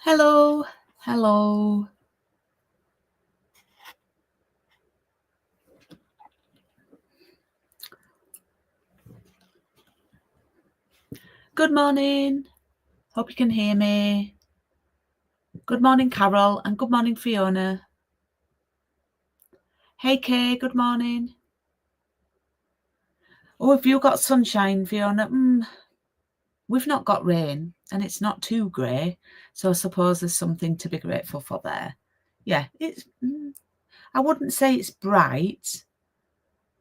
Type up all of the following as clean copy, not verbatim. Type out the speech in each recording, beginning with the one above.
Hello, hello. Good morning. Hope you can hear me. Good morning, Carol, and good morning, Fiona. Hey, Kay, good morning. Oh, have you got sunshine, Fiona? We've not got rain, and it's not too grey, so I suppose there's something to be grateful for there. Yeah, it's. I wouldn't say it's bright,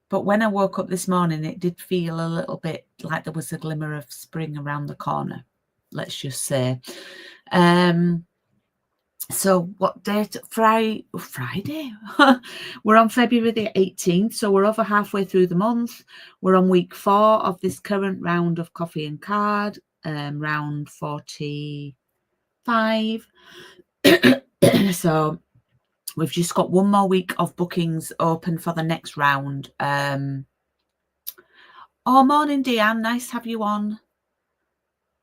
but when I woke up this morning, it did feel a little bit like there was a glimmer of spring around the corner. Let's just say. So what date? Friday. We're on February the 18th, so we're over halfway through the month. We're on week 4 of this current round of coffee and card, round 45. So we've just got one more week of bookings open for the next round. Oh, morning, Deanne. Nice to have you on.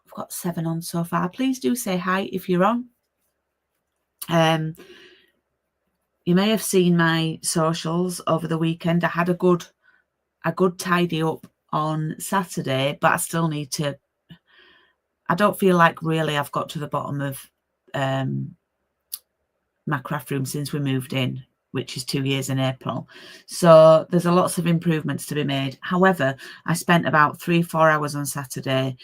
I've got 7 on so far. Please do say hi if you're on. You may have seen my socials over the weekend. I had a good tidy up on Saturday, but I still need to. I don't feel like really I've got to the bottom of my craft room since we moved in, which is 2 years in April. So there's a lots of improvements to be made. However, I spent about 3-4 hours on Saturday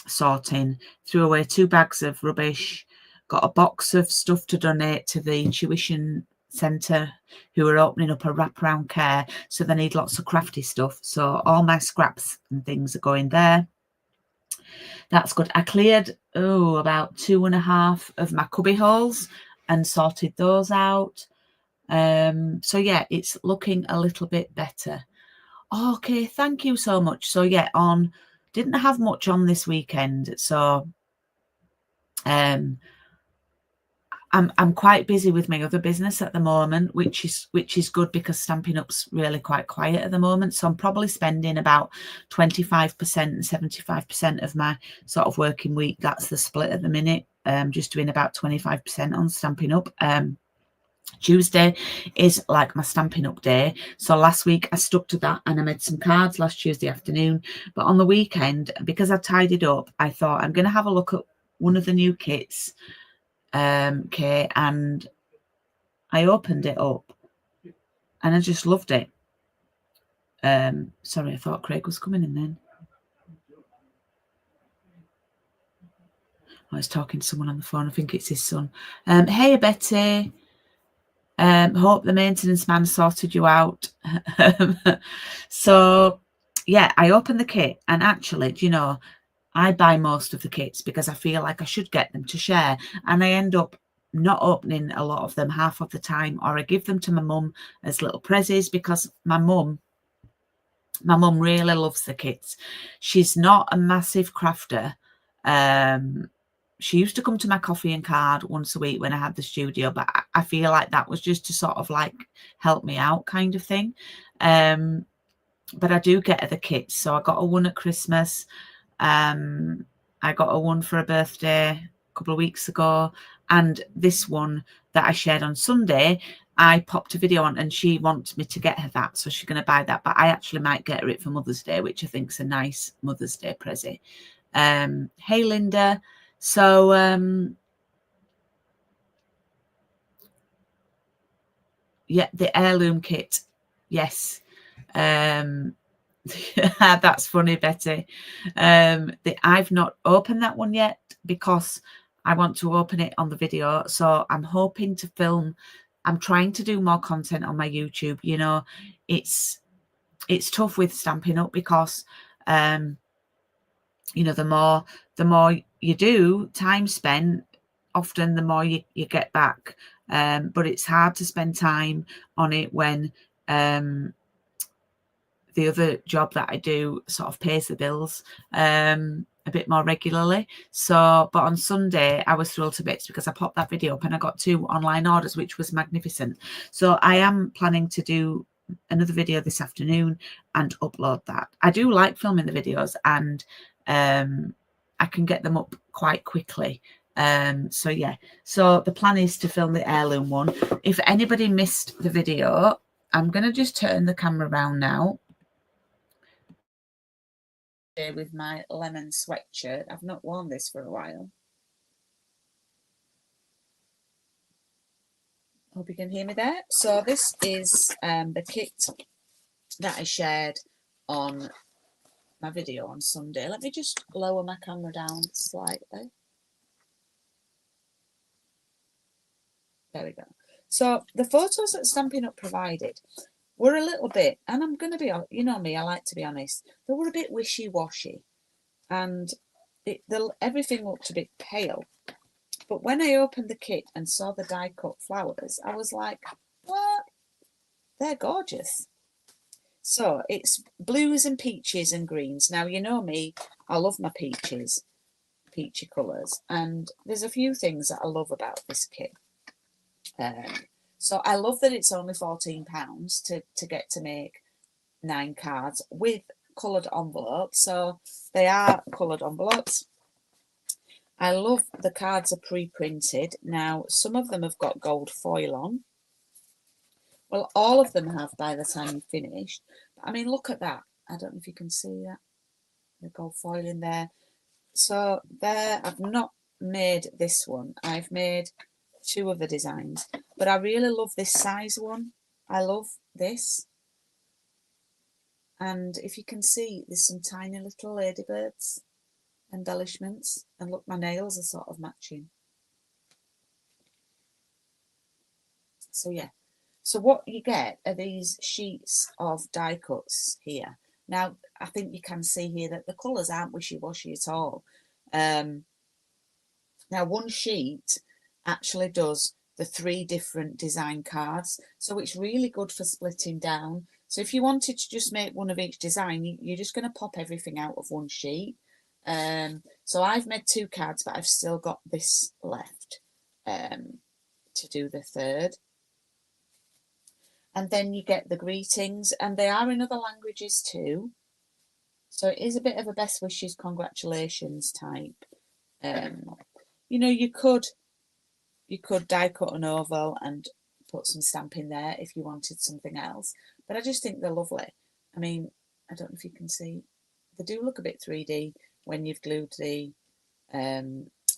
sorting, threw away 2 bags of rubbish, got a box of stuff to donate to the tuition centre who are opening up a wraparound care, so they need lots of crafty stuff. So all my scraps and things are going there. That's good. I cleared about 2.5 of my cubby holes and sorted those out. So yeah, it's looking a little bit better. Okay, thank you so much. So yeah, didn't have much on this weekend, so I'm quite busy with my other business at the moment, which is good because Stampin' Up's really quite quiet at the moment. So I'm probably spending about 25% and 75% of my sort of working week. That's the split at the minute. Just doing about 25% on Stampin' Up. Tuesday is like my Stampin' Up day. So last week I stuck to that and I made some cards last Tuesday afternoon. But on the weekend, because I tidied up, I thought I'm going to have a look at one of the new kits. Okay, and I opened it up and I just loved it. Sorry, I thought Craig was coming in then. I was talking to someone on the phone. I think it's his son. Hey, Betty. Hope the maintenance man sorted you out. So, yeah, I opened the kit and actually, do you know, I buy most of the kits because I feel like I should get them to share, and I end up not opening a lot of them half of the time, or I give them to my mum as little prezzies because my mum really loves the kits. She's not a massive crafter. She used to come to my coffee and card once a week when I had the studio, but I feel like that was just to sort of like help me out kind of thing. But I do get her the kits. So I got a one at Christmas. I got a one for a birthday a couple of weeks ago, and this one that I shared on Sunday, I popped a video on and she wants me to get her that, so she's going to buy that, but I actually might get her it for Mother's Day, which I think is a nice Mother's Day present. Hey Linda. So yeah, the heirloom kit, yes. That's funny, Betty. I've not opened that one yet because I want to open it on the video. So I'm hoping to film. I'm trying to do more content on my YouTube. You know, it's tough with Stampin' Up because you know, the more you do, time spent, often the more you get back. But it's hard to spend time on it when the other job that I do sort of pays the bills a bit more regularly. So, but on Sunday, I was thrilled to bits because I popped that video up and I got 2 online orders, which was magnificent. So I am planning to do another video this afternoon and upload that. I do like filming the videos, and I can get them up quite quickly. So yeah, so the plan is to film the heirloom one. If anybody missed the video, I'm going to just turn the camera around now. With my lemon sweatshirt. I've not worn this for a while. Hope you can hear me there. So this is the kit that I shared on my video on Sunday. Let me just lower my camera down slightly. There we go. So the photos that Stampin' Up provided were a little bit, and I'm going to be, you know me, I like to be honest, they were a bit wishy-washy, and everything looked a bit pale. But when I opened the kit and saw the die-cut flowers, I was like, what? They're gorgeous. So it's blues and peaches and greens. Now, you know me, I love my peaches, peachy colours. And there's a few things that I love about this kit. So I love that it's only £14 to get to make 9 cards with coloured envelopes. So they are coloured envelopes. I love the cards are pre-printed. Now, some of them have got gold foil on. Well, all of them have by the time you've finished. I mean, look at that. I don't know if you can see that. The gold foil in there. So there, I've not made this one. I've made 2 of the designs. But I really love this size one. I love this. And if you can see, there's some tiny little ladybirds embellishments. And look, my nails are sort of matching. So yeah. So what you get are these sheets of die cuts here. Now, I think you can see here that the colours aren't wishy-washy at all. Now, one sheet actually does the 3 different design cards. So it's really good for splitting down. So if you wanted to just make one of each design, you're just going to pop everything out of one sheet. So I've made 2 cards, but I've still got this left to do the 3rd. And then you get the greetings, and they are in other languages too. So it is a bit of a best wishes, congratulations type. You know, you could die cut an oval and put some stamp in there if you wanted something else. But I just think they're lovely. I mean, I don't know if you can see. They do look a bit 3D when you've glued the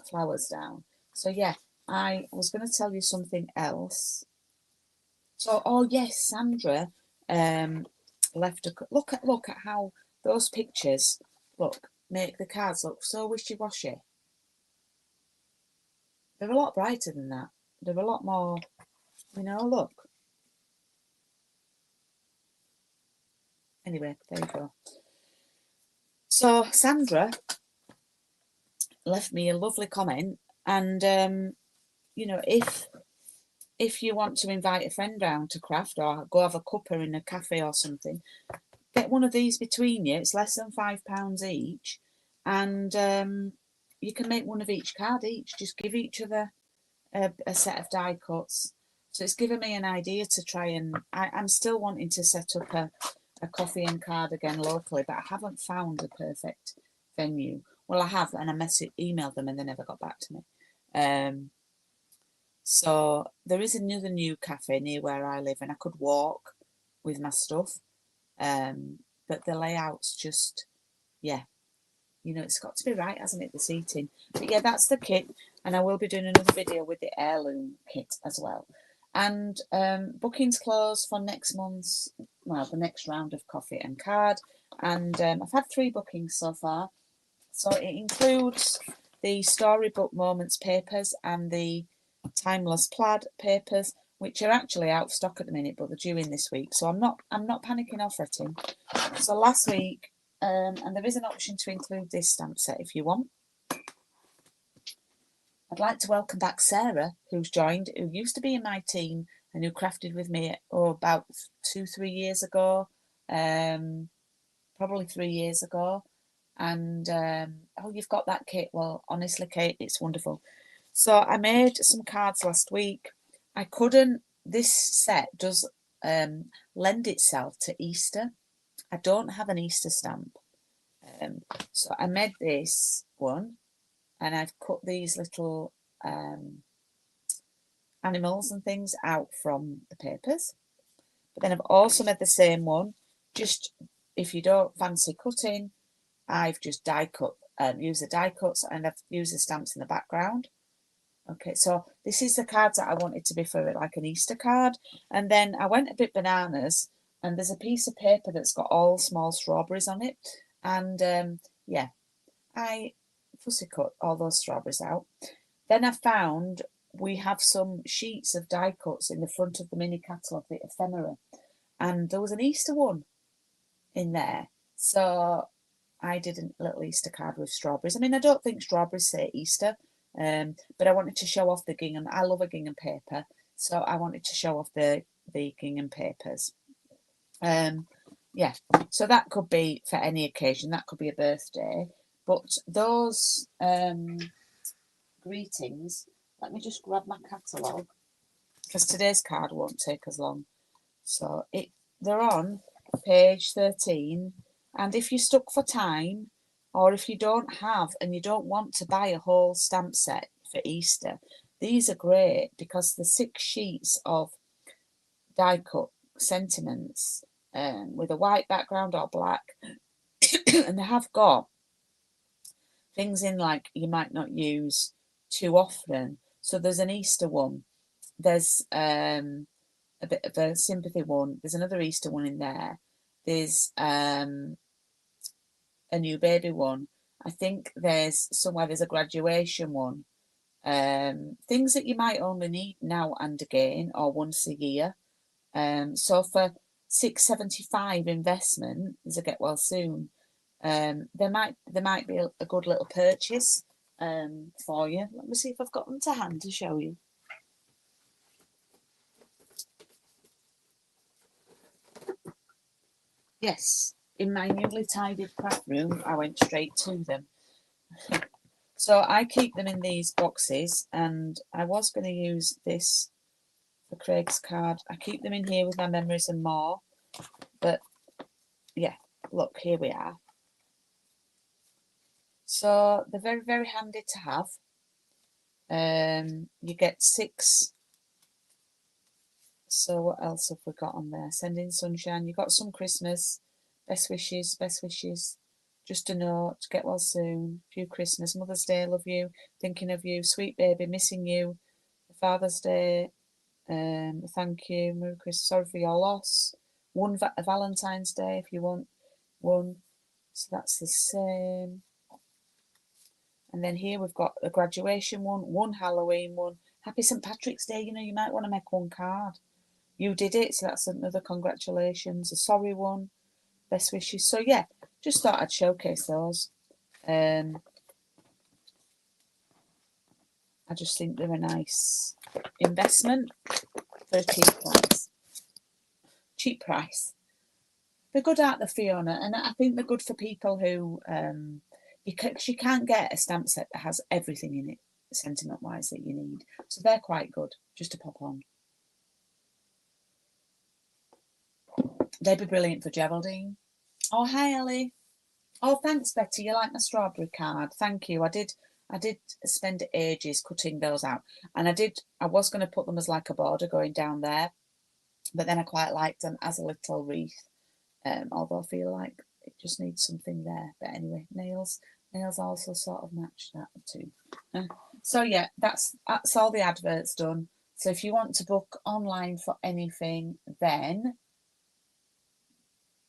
flowers down. So yeah, I was going to tell you something else. So, oh yes, Sandra left a look at how those pictures make the cards look so wishy-washy. They're a lot brighter than that. They're a lot more, you know, look. Anyway, there you go. So Sandra left me a lovely comment, and you know, if you want to invite a friend round to craft or go have a cuppa in a cafe or something, get one of these between you. It's less than £5 each, and you can make one of each card each. Just give each other a set of die cuts. So it's given me an idea to try, and I'm still wanting to set up a coffee and card again locally, but I haven't found a perfect venue. Well, I have, and I emailed them and they never got back to me. So there is another new cafe near where I live, and I could walk with my stuff. But the layout's just, yeah, you know, it's got to be right, hasn't it, the seating? But yeah, that's the kit, and I will be doing another video with the heirloom kit as well. And bookings close for next month's, well, the next round of coffee and card. And I've had 3 bookings so far. So it includes the Storybook Moments papers and the Timeless Plaid papers, which are actually out of stock at the minute, but they're due in this week. So I'm not panicking or fretting. So last week, and there is an option to include this stamp set if you want. I'd like to welcome back Sarah, who's joined, who used to be in my team and who crafted with me about 2-3 years ago, probably 3 years ago. And oh, you've got that kit. Well, honestly, Kate, it's wonderful. So I made some cards last week. I couldn't. This set does lend itself to Easter. I don't have an Easter stamp, so I made this one, and I've cut these little animals and things out from the papers. But then I've also made the same one, just if you don't fancy cutting, I've just die cut, used the die cuts, and I've used the stamps in the background. Okay, so this is the cards that I wanted to be for like an Easter card. And then I went a bit bananas, and there's a piece of paper that's got all small strawberries on it. And yeah, I fussy cut all those strawberries out. Then I found we have some sheets of die cuts in the front of the mini catalogue, the ephemera, and there was an Easter one in there. So I did a little Easter card with strawberries. I mean, I don't think strawberries say Easter, but I wanted to show off the gingham. I love a gingham paper, so I wanted to show off the gingham papers. Yeah, so that could be for any occasion. That could be a birthday. But those greetings, let me just grab my catalogue, because today's card won't take as long. So they're on page 13, and if you're stuck for time, or if you don't have and you don't want to buy a whole stamp set for Easter, these are great because the 6 sheets of die cut sentiments with a white background or black, and they have got things in like you might not use too often. So there's an Easter one, there's a bit of a sympathy one, there's another Easter one in there, there's a new baby one, I think there's somewhere there's a graduation one, things that you might only need now and again or once a year. So for £6.75 investment, there's a get well soon. There might be a good little purchase for you. Let me see if I've got them to hand to show you. Yes, in my newly tidied craft room, I went straight to them. So I keep them in these boxes, and I was going to use this for Craig's card. I keep them in here with my memories and more. But yeah, look, here we are. So they're very, very handy to have. You get 6. So what else have we got on there? Sending sunshine. You got some Christmas. Best wishes. Best wishes. Just a note. Get well soon. Few Christmas. Mother's Day. Love you. Thinking of you. Sweet baby. Missing you. Father's Day. Thank you. Merry Christmas. Sorry for your loss. One Valentine's Day if you want one. So that's the same. And then here we've got a graduation one Halloween one. Happy St. Patrick's Day. You know, you might want to make one card. You did it, so that's another congratulations. A sorry one. Best wishes. So yeah, just thought I'd showcase those. I just think they're a nice investment for a cheap price. Cheap price. They're good, aren't they, Fiona? And I think they're good for people who you can't get a stamp set that has everything in it, sentiment-wise, that you need. So they're quite good just to pop on. They'd be brilliant for Geraldine. Oh, hi, Ellie. Oh, thanks, Betty. You like my strawberry card? Thank you. I did spend ages cutting those out, and I was going to put them as like a border going down there, but then I quite liked them as a little wreath. Although I feel like it just needs something there. But anyway, nails also sort of match that too. So yeah, that's all the adverts done. So if you want to book online for anything, then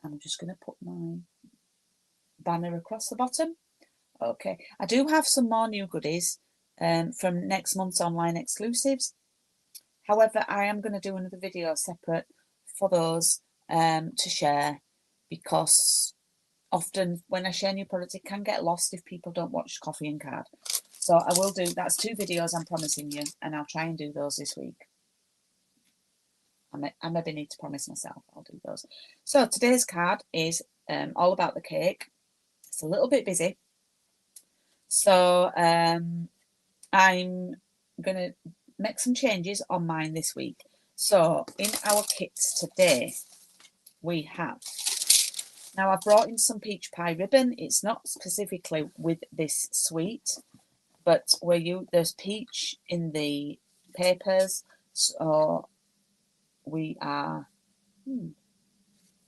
I'm just going to put my banner across the bottom. Okay, I do have some more new goodies from next month's online exclusives. However, I am going to do another video separate for those to share, because often when I share new products, it can get lost if people don't watch Coffee and Card. So I will do, that's 2 videos I'm promising you, and I'll try and do those this week. I maybe need to promise myself I'll do those. So today's card is all about the cake. It's a little bit busy. So I'm going to make some changes on mine this week. So in our kits today, we have, now I've brought in some peach pie ribbon. It's not specifically with this sweet, but there's peach in the papers, so we are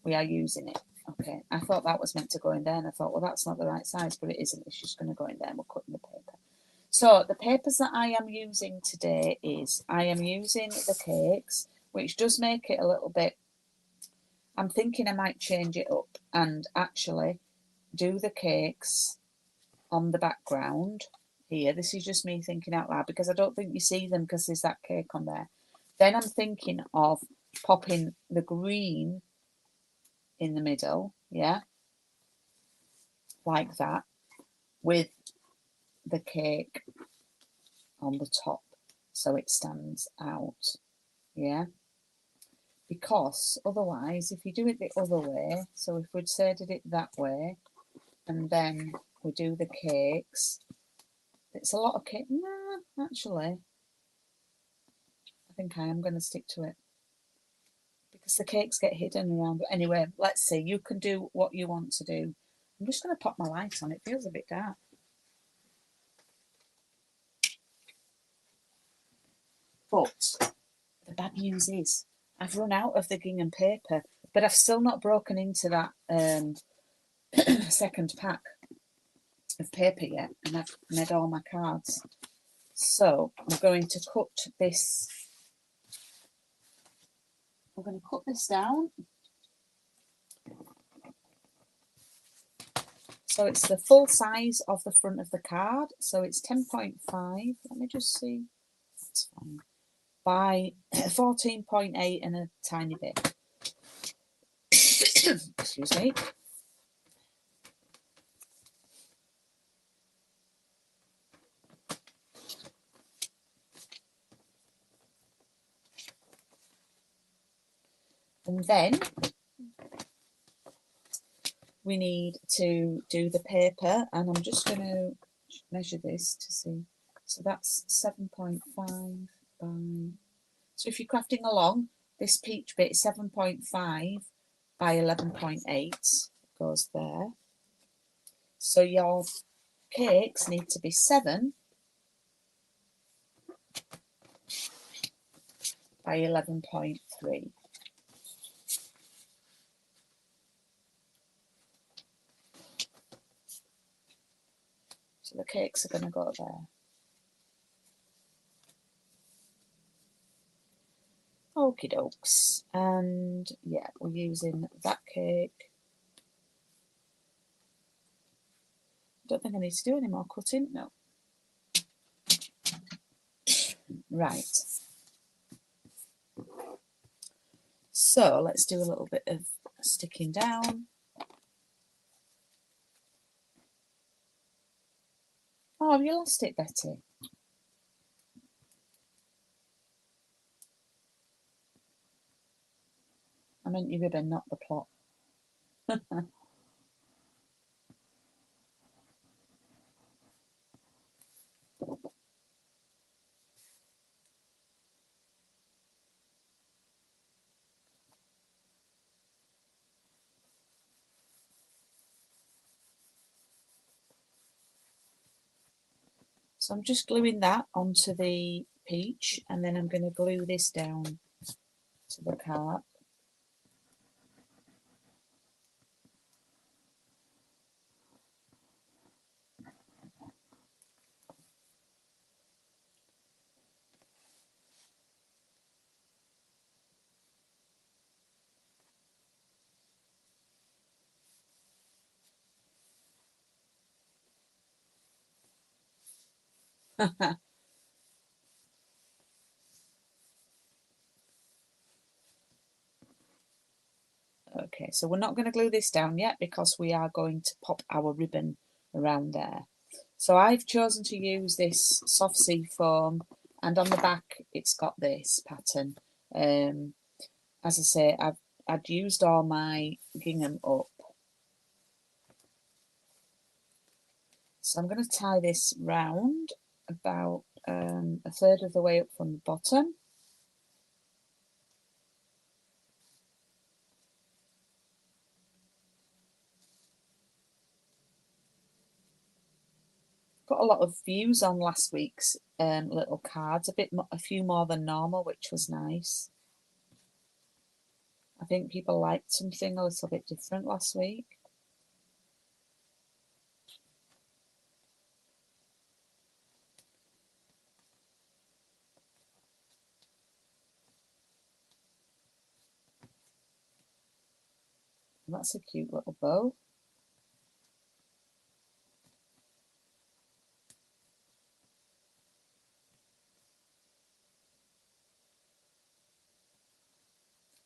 using it. Okay, I thought that was meant to go in there, and I thought, well, that's not the right size, but it isn't. It's just going to go in there, and we're cutting the paper. So the papers that I am using today I am using the cakes, which does make it a little bit, I'm thinking I might change it up and actually do the cakes on the background here. This is just me thinking out loud, because I don't think you see them because there's that cake on there. Then I'm thinking of popping the green in the middle, yeah, like that, with the cake on the top so it stands out, yeah, because otherwise if you do it the other way, so if we'd say did it that way and then we do the cakes, it's a lot of cake. Nah, actually I think I am going to stick to it, because the cakes get hidden around. But anyway, let's see. You can do what you want to do. I'm just going to pop my light on. It feels a bit dark. But the bad news is I've run out of the gingham paper, but I've still not broken into that second pack of paper yet, and I've made all my cards. So I'm going to cut this. I'm going to cut this down. So it's the full size of the front of the card. So it's 10.5. Let me just see. That's fine. By 14.8 and a tiny bit. Excuse me. And then we need to do the paper, and I'm just going to measure this to see. So that's 7.5 by, so if you're crafting along, this peach bit is 7.5 by 11.8 goes there. So your cakes need to be 7 by 11.3. So the cakes are going to go there. Okie dokes. And yeah, we're using that cake. Don't think I need to do any more cutting. No. Right. So let's do a little bit of sticking down. Oh, have you lost it, Betty? I meant your ribbon, not the plot. So I'm just gluing that onto the peach, and then I'm going to glue this down to the card. Okay, so we're not going to glue this down yet because we are going to pop our ribbon around there. So I've chosen to use this soft sea foam, and on the back it's got this pattern. As I say, I'd used all my gingham up. So I'm going to tie this round about a third of the way up from the bottom. got a lot of views on last week's little cards, a few more than normal, which was nice. I think people liked something a little bit different last week. And that's a cute little bow.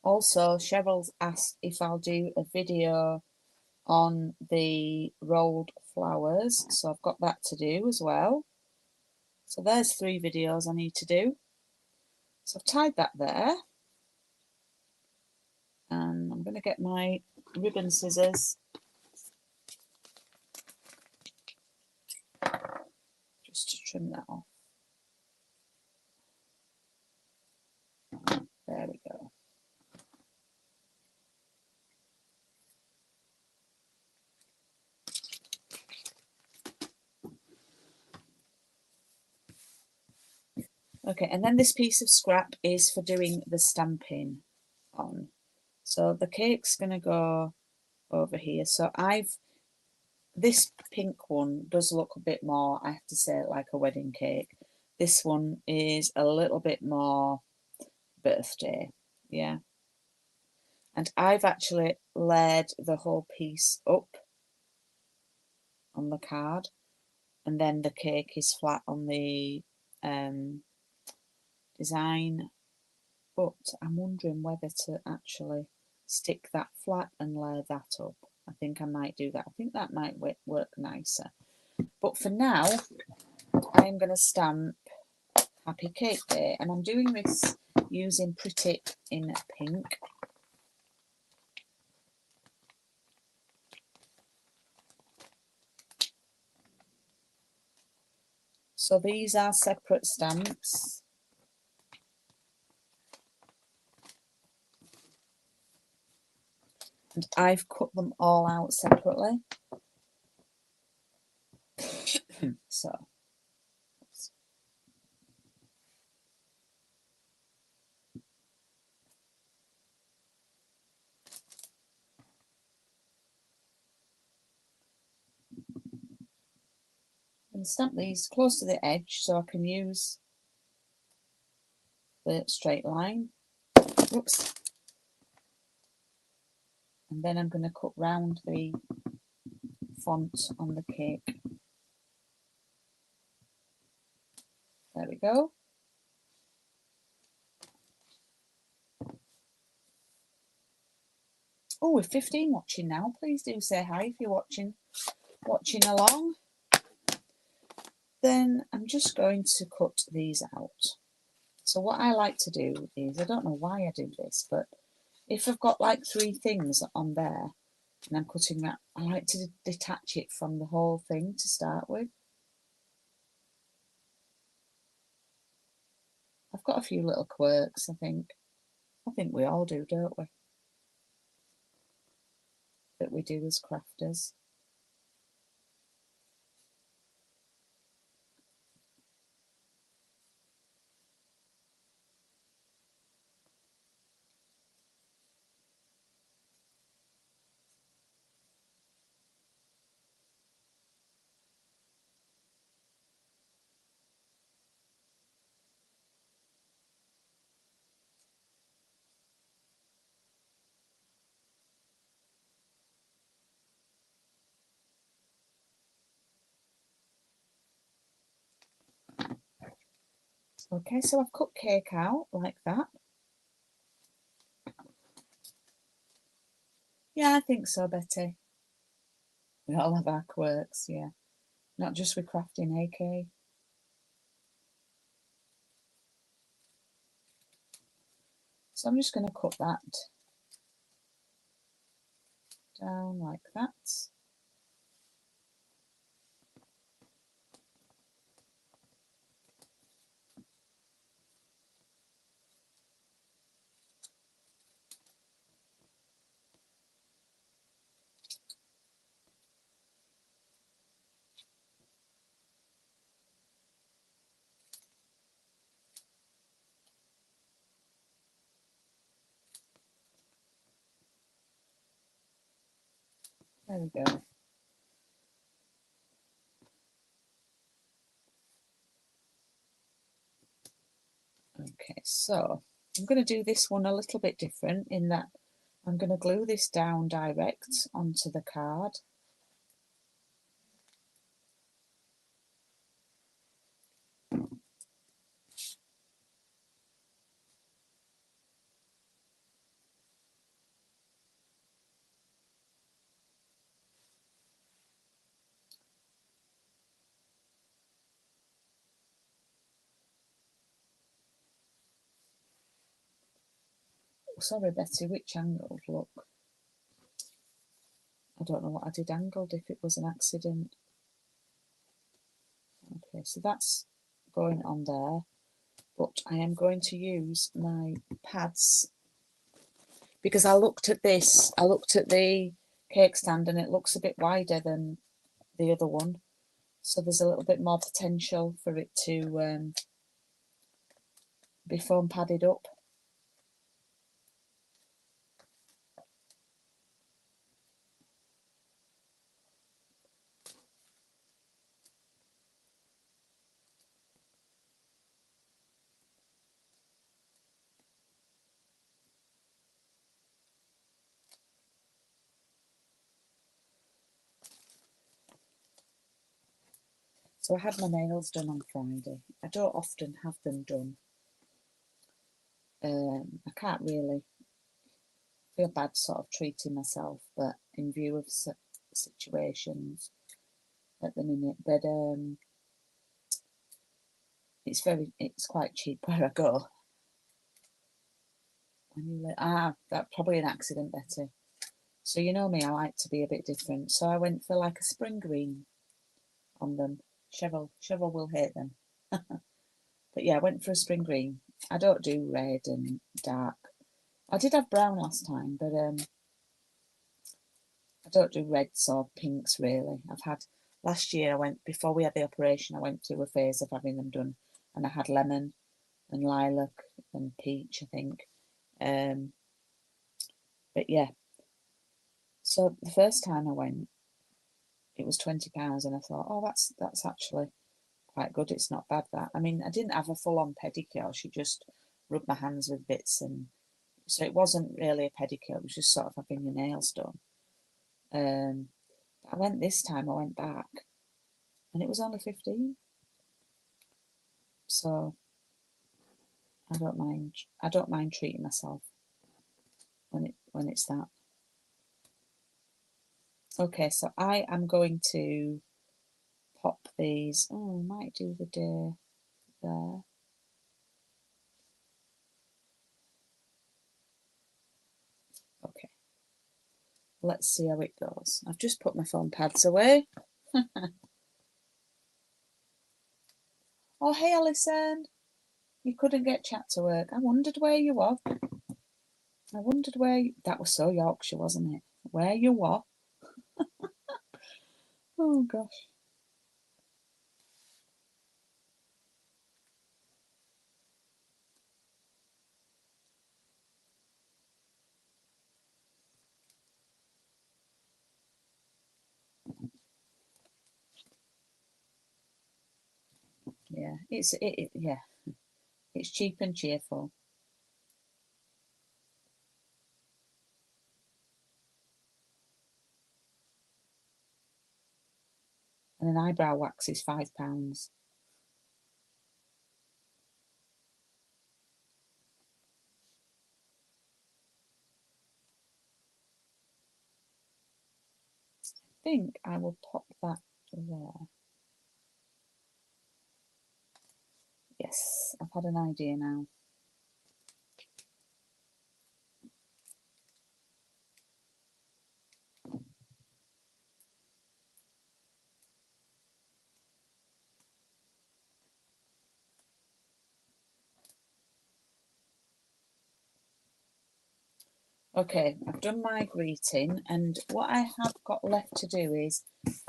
Also, Cheryl's asked if I'll do a video on the rolled flowers, so I've got that to do as well. So there's 3 videos I need to do. So I've tied that there. And I'm going to get my ribbon scissors just to trim that off. There we go. Okay, and then this piece of scrap is for doing the stamping on. So the cake's going to go over here. So this pink one does look a bit more, I have to say, like a wedding cake. This one is a little bit more birthday, yeah. And I've actually layered the whole piece up on the card, and then the cake is flat on the design. But I'm wondering whether to actually stick that flat and layer that up. I think I might do that. I think that might work nicer. But for now, I'm going to stamp Happy Cake Day, and I'm doing this using Pretty in Pink. So these are separate stamps. And I've cut them all out separately. So. And stamp these close to the edge so I can use the straight line. Oops. And then I'm going to cut round the font on the cake. There we go. Oh, we're 15 watching now. Please do say hi if you're watching along. Then I'm just going to cut these out. So what I like to do is, I don't know why I do this, but if I've got like 3 things on there and I'm cutting that, I like to detach it from the whole thing to start with. I've got a few little quirks, I think. I think we all do, don't we? That we do as crafters. Okay, so I've cut cake out like that. Yeah, I think so, Betty. We all have our quirks, yeah. Not just with crafting, AK. So I'm just going to cut that down like that. There we go. Okay, so I'm going to do this one a little bit different in that I'm going to glue this down direct onto the card. Oh, sorry, Betty, which angled? Look. I don't know what I did angled, if it was an accident. Okay, so that's going on there. But I am going to use my pads because I looked at this. I looked at the cake stand and it looks a bit wider than the other one. So there's a little bit more potential for it to be foam padded up. So I had my nails done on Friday. I don't often have them done. I can't really feel bad sort of treating myself, but in view of situations at the minute, but it's quite cheap where I go. That's probably an accident, Betty. So you know me, I like to be a bit different. So I went for like a spring green on them. Cheryl will hate them. But yeah, I went for a spring green. I don't do red and dark. I did have brown last time, but I don't do reds or pinks really. Last year before we had the operation, I went through a phase of having them done, and I had lemon and lilac and peach, I think. But yeah, so the first time I went, it was £20, and I thought, oh, that's actually quite good. It's not bad, that. I mean, I didn't have a full-on pedicure. She just rubbed my hands with bits, and so it wasn't really a pedicure. It was just sort of having your nails done. I went this time. I went back, and it was only 15. So I don't mind. I don't mind treating myself when it's that. Okay, so I am going to pop these. Oh, I might do the day there. Okay, let's see how it goes. I've just put my foam pads away. Oh, hey, Alison. You couldn't get chat to work. I wondered where you were. That was so Yorkshire, wasn't it? Where you were. Oh, gosh. Yeah, it's cheap and cheerful. And an eyebrow wax is £5. I think I will pop that there. Yes, I've had an idea now. Okay, I've done my greeting, and what I have got left to do is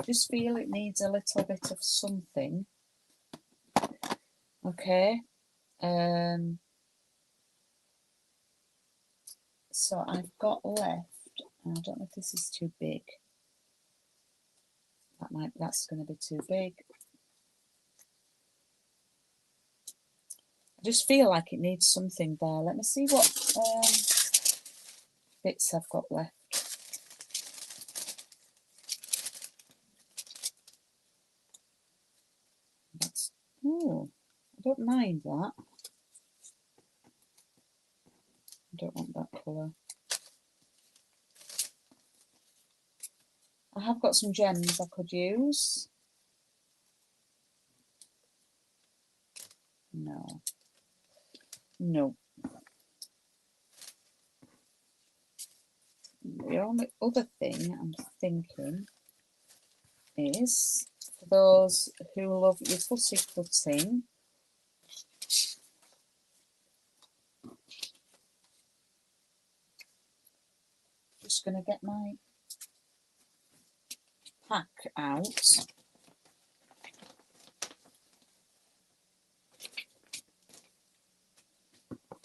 just feel it needs a little bit of something. Okay. So I've got left, I don't know if this is too big. That's going to be too big. I just feel like it needs something there. Let me see what bits I've got left. Oh, I don't mind that. I don't want that colour. I have got some gems I could use. No. No. The only other thing I'm thinking is, for those who love your fussy cutting, just going to get my pack out.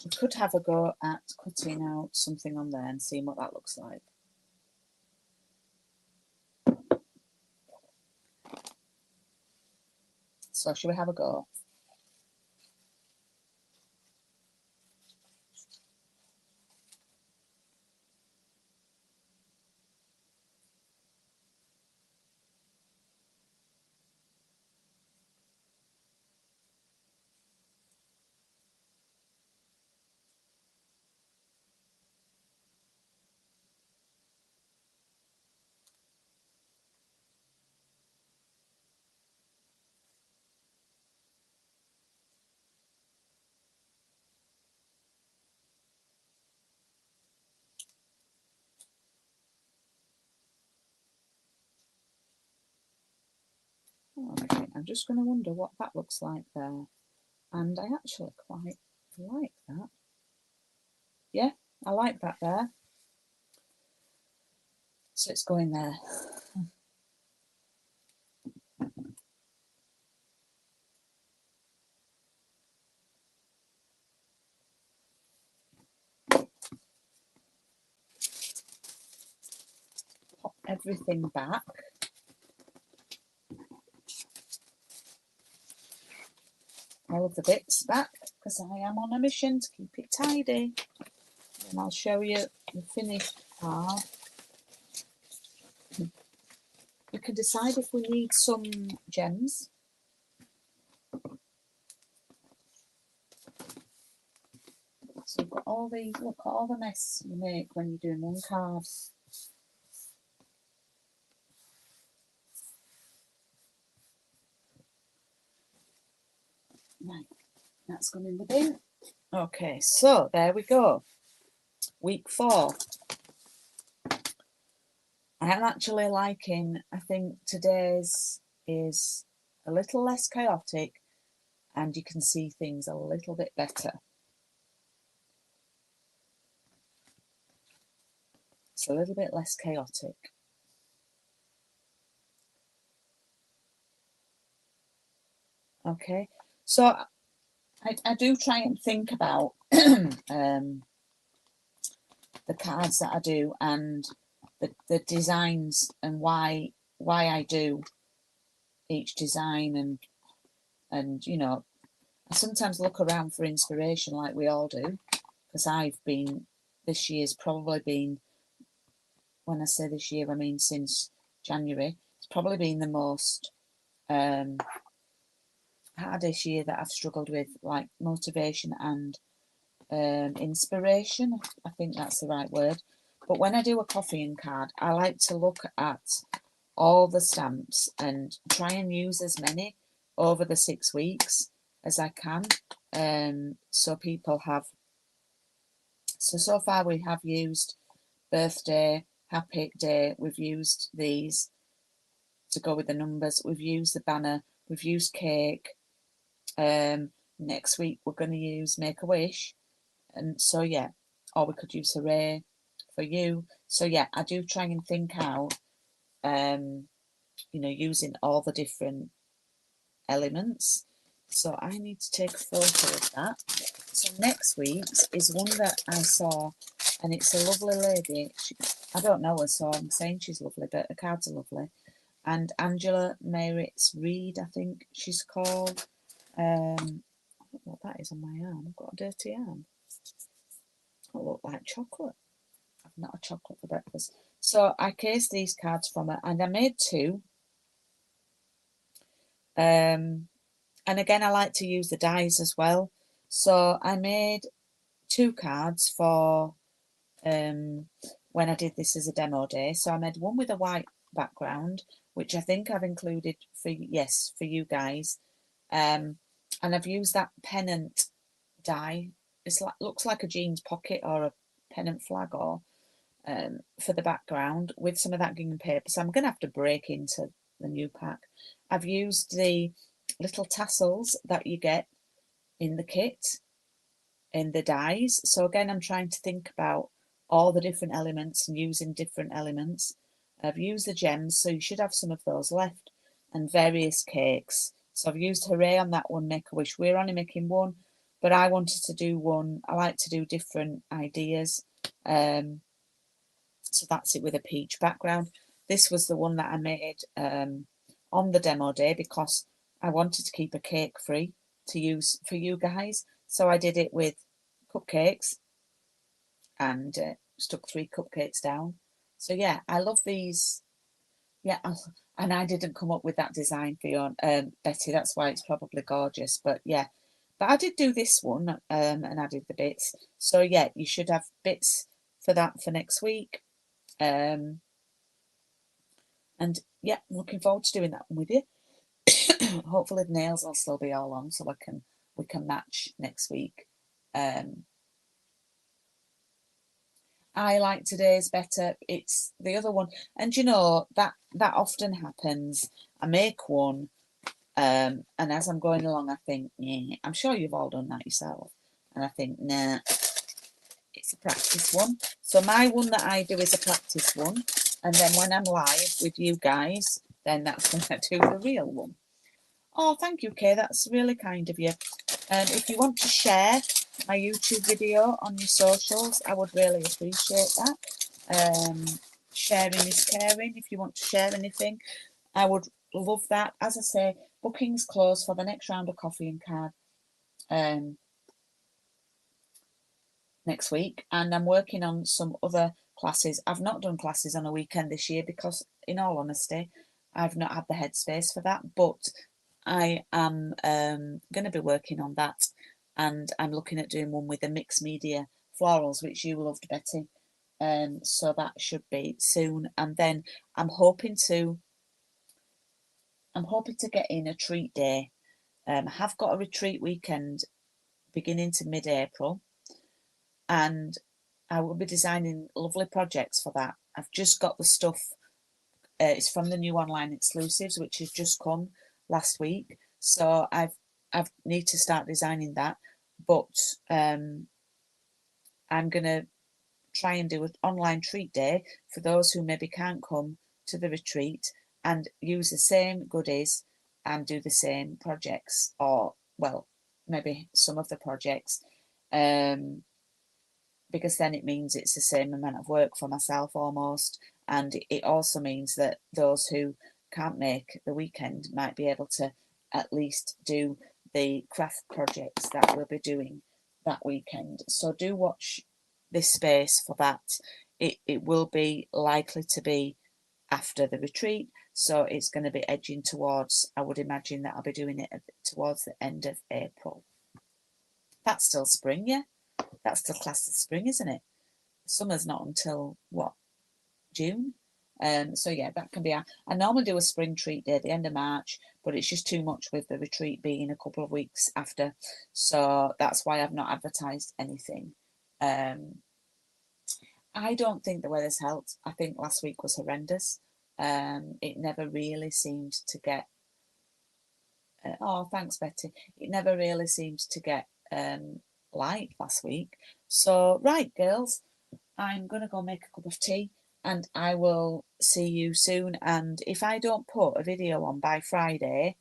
We could have a go at cutting out something on there and seeing what that looks like. So shall we have a go? Alright, I'm just going to wonder what that looks like there. And I actually quite like that. Yeah, I like that there. So it's going there. Pop everything back. All of the bits back, because I am on a mission to keep it tidy. And I'll show you the finished card. We can decide if we need some gems. So we've got all the, look at all the mess you make when you're doing one card. Right, that's gone in the bin. Okay, so there we go. Week 4. I am actually liking, I think today's is a little less chaotic and you can see things a little bit better. It's a little bit less chaotic. Okay, so I do try and think about the cards that I do and the designs and why I do each design, and you know, I sometimes look around for inspiration like we all do, because this year's probably been, when I say this year I mean since January, it's probably been the most hardest year that I've struggled with, like motivation and inspiration. I think that's the right word. But when I do a copying card, I like to look at all the stamps and try and use as many over the 6 weeks as I can. So people have, so far we have used birthday, happy day, we've used these to go with the numbers, we've used the banner, we've used cake. Next week we're going to use make a wish, and so yeah, or we could use hooray for you. So yeah, I do try and think out, you know, using all the different elements. So I need to take a photo of that. So next week's is one that I saw, and it's a lovely lady. I don't know her, so I'm saying she's lovely, but the cards are lovely. and Angela Maritz Reed, I think she's called. I don't know what that is on my arm. I've got a dirty arm. It look like chocolate. I've not had chocolate for breakfast. So I cased these cards from her, and I made 2. And again, I like to use the dies as well. So I made 2 cards for when I did this as a demo day. So I made one with a white background, which I think I've included for you guys. And I've used that pennant die. It's like, looks like a jeans pocket or a pennant flag or for the background with some of that gingham paper. So I'm going to have to break into the new pack. I've used the little tassels that you get in the kit in the dies. So again, I'm trying to think about all the different elements and using different elements. I've used the gems, so you should have some of those left, and various cakes. So I've used Hooray on that one, Make-A-Wish. We're only making one, but I wanted to do one. I like to do different ideas. So that's it with a peach background. This was the one that I made on the demo day because I wanted to keep a cake free to use for you guys. So I did it with cupcakes and stuck 3 cupcakes down. So yeah, I love these. Yeah, and I didn't come up with that design for you, Betty. That's why it's probably gorgeous. But yeah, but I did do this one and added the bits. So yeah, you should have bits for that for next week. And yeah, I'm looking forward to doing that one with you. Hopefully the nails will still be all on so we can match next week. I like today's better. It's the other one, and you know that often happens. I make one, and as I'm going along, I think, yeah, I'm sure you've all done that yourself, and I think, nah, it's a practice one. So my one that I do is a practice one, and then when I'm live with you guys, then that's when I do the real one. Oh, thank you, Kay. That's really kind of you. If you want to share my YouTube video on your socials, I would really appreciate that. Sharing is caring. If you want to share anything, I would love that. As I say, bookings close for the next round of coffee and card next week, and I'm working on some other classes. I've not done classes on a weekend this year because, in all honesty, I've not had the headspace for that, but I am going to be working on that, and I'm looking at doing one with the mixed media florals, which you loved, Betty. So that should be soon, and then I'm hoping to get in a treat day. I have got a retreat weekend beginning to mid-April, and I will be designing lovely projects for that. I've just got the stuff. It's from the new online exclusives, which has just come last week. So I need to start designing that. But I'm going to try and do an online treat day for those who maybe can't come to the retreat and use the same goodies and do the same projects, or, well, maybe some of the projects. Because then it means it's the same amount of work for myself almost, and it also means that those who can't make the weekend might be able to at least do the craft projects that we'll be doing that weekend. So do watch this space for that. It will be likely to be after the retreat, so it's going to be edging towards, I would imagine that I'll be doing it towards the end of April. That's still spring, yeah? That's still classed as spring, isn't it? Summer's not until, what, June? So yeah, that can be. I normally do a spring treat day at the end of March, but it's just too much with the retreat being a couple of weeks after. So that's why I've not advertised anything. I don't think the weather's helped. I think last week was horrendous. It never really seemed to get... oh, thanks, Betty. It never really seemed to get light last week. So, right, girls, I'm going to go make a cup of tea, and I will see you soon. And if I don't put a video on by Friday,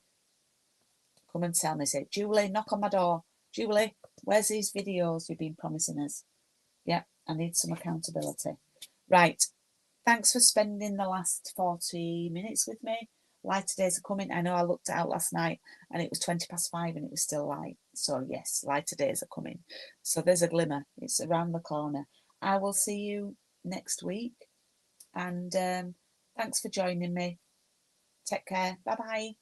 come and tell me. Say, Julie, knock on my door. Julie, where's these videos you've been promising us? Yeah, I need some accountability. Right, Thanks for spending the last 40 minutes with me. Lighter days are coming. I know I looked it out last night and it was 5:20 and it was still light. So yes, lighter days are coming. So there's a glimmer. It's around the corner. I will see you next week. And thanks for joining me. Take care. Bye-bye.